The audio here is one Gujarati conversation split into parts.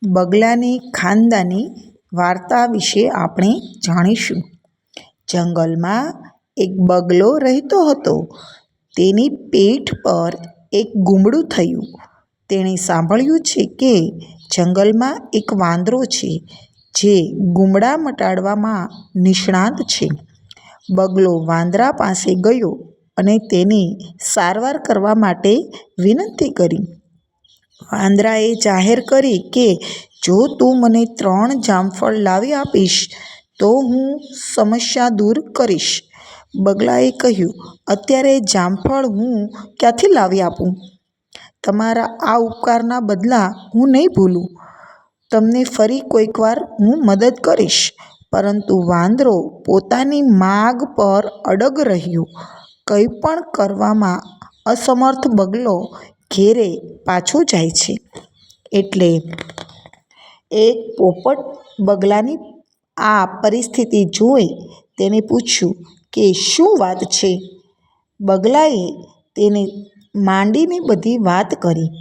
બગલાની ખાનદાની વાર્તા વિશે આપણે જાણીશું. જંગલમાં એક બગલો રહેતો હતો. તેની પીઠ પર એક ગુમડું થયું. તેણે સાંભળ્યું છે કે જંગલમાં એક વાંદરો છે જે ગુમડા મટાડવામાં નિષ્ણાત છે. બગલો વાંદરા પાસે ગયો અને તેની સારવાર કરવા માટે વિનંતી કરી. વાંદરાએ જાહેર કરી કે જો તું મને 3 જામફળ લાવી આપીશ તો હું સમસ્યા દૂર કરીશ. બગલાએ કહ્યું, અત્યારે જામફળ હું ક્યાંથી લાવી આપું? તમારા આ ઉપકારના બદલા હું નહીં ભૂલું. તમને ફરી કોઈક વાર હું મદદ કરીશ. પરંતુ વાંદરો પોતાની માગ પર અડગ રહ્યો. કંઈ પણ કરવામાં અસમર્થ બગલો ઘેરે પાછો જાય છે. એટલે એક પોપટ બગલાની આ પરિસ્થિતિ જોઈ તેને પૂછ્યું કે શું વાત છે? બગલાએ તેને માંડીને બધી વાત કરી.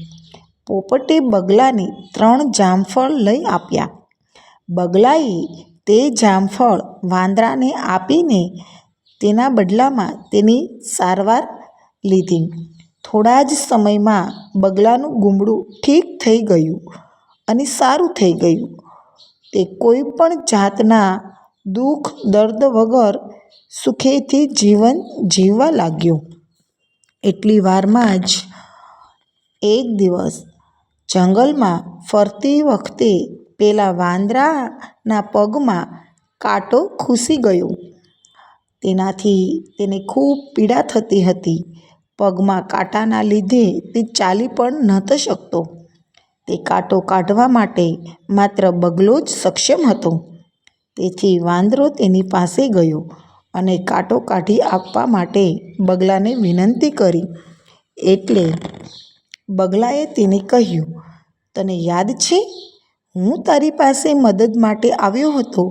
પોપટે બગલાને 3 જામફળ લઈ આપ્યા. બગલાએ તે જામફળ વાંદરાને આપીને તેના બદલામાં તેની સારવાર લીધી. થોડા જ સમયમાં બગલાનું ગુમડું ઠીક થઈ ગયું અને સારું થઈ ગયું. તે કોઈ પણ જાતના દુઃખ દર્દ વગર સુખેથી જીવન જીવવા લાગ્યો. એટલી વારમાં જ એક દિવસ જંગલમાં ફરતી વખતે પેલા વાંદરાના પગમાં કાંટો ઘૂસી ગયો. તેનાથી તેને ખૂબ પીડા થતી હતી. પગમાં કાંટાના લીધે તે ચાલી પણ નહોતો શકતો. તે કાંટો કાઢવા માટે માત્ર બગલો જ સક્ષમ હતો. તેથી વાંદરો તેની પાસે ગયો અને કાંટો કાઢી આપવા માટે બગલાને વિનંતી કરી. એટલે બગલાએ તેને કહ્યું, તને યાદ છે હું તારી પાસે મદદ માટે આવ્યો હતો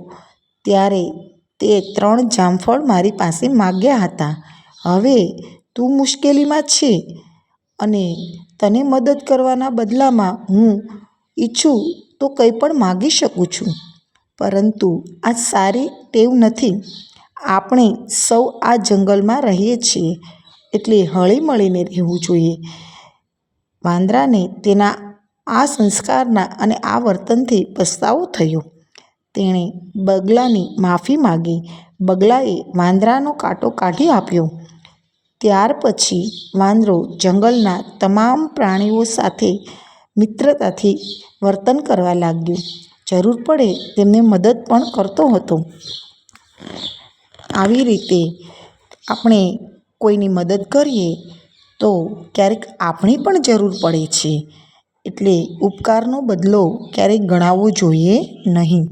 ત્યારે તે 3 જામફળ મારી પાસે માગ્યા હતા. હવે તું મુશ્કેલીમાં છે અને તને મદદ કરવાના બદલામાં હું ઈચ્છું તો કંઈ પણ માગી શકું છું. પરંતુ આ સારી ટેવ નથી. આપણે સૌ આ જંગલમાં રહીએ છીએ એટલે હળીમળીને રહેવું જોઈએ. વાંદરાને તેના આ સંસ્કારના અને આ વર્તનથી પસ્તાવો થયો. તેણે બગલાની માફી માગી. બગલાએ વાંદરાનો કાંટો કાઢી આપ્યો. ત્યાર પછી વાંદરો જંગલના તમામ પ્રાણીઓ સાથે મિત્રતાથી વર્તન કરવા લાગ્યો. જરૂર પડે તેમને મદદ પણ કરતો હતો. આવી રીતે આપણે કોઈની મદદ કરીએ તો ક્યારેક આપણી પણ જરૂર પડે છે. એટલે ઉપકારનો બદલો ક્યારેય ગણાવવો જોઈએ નહીં.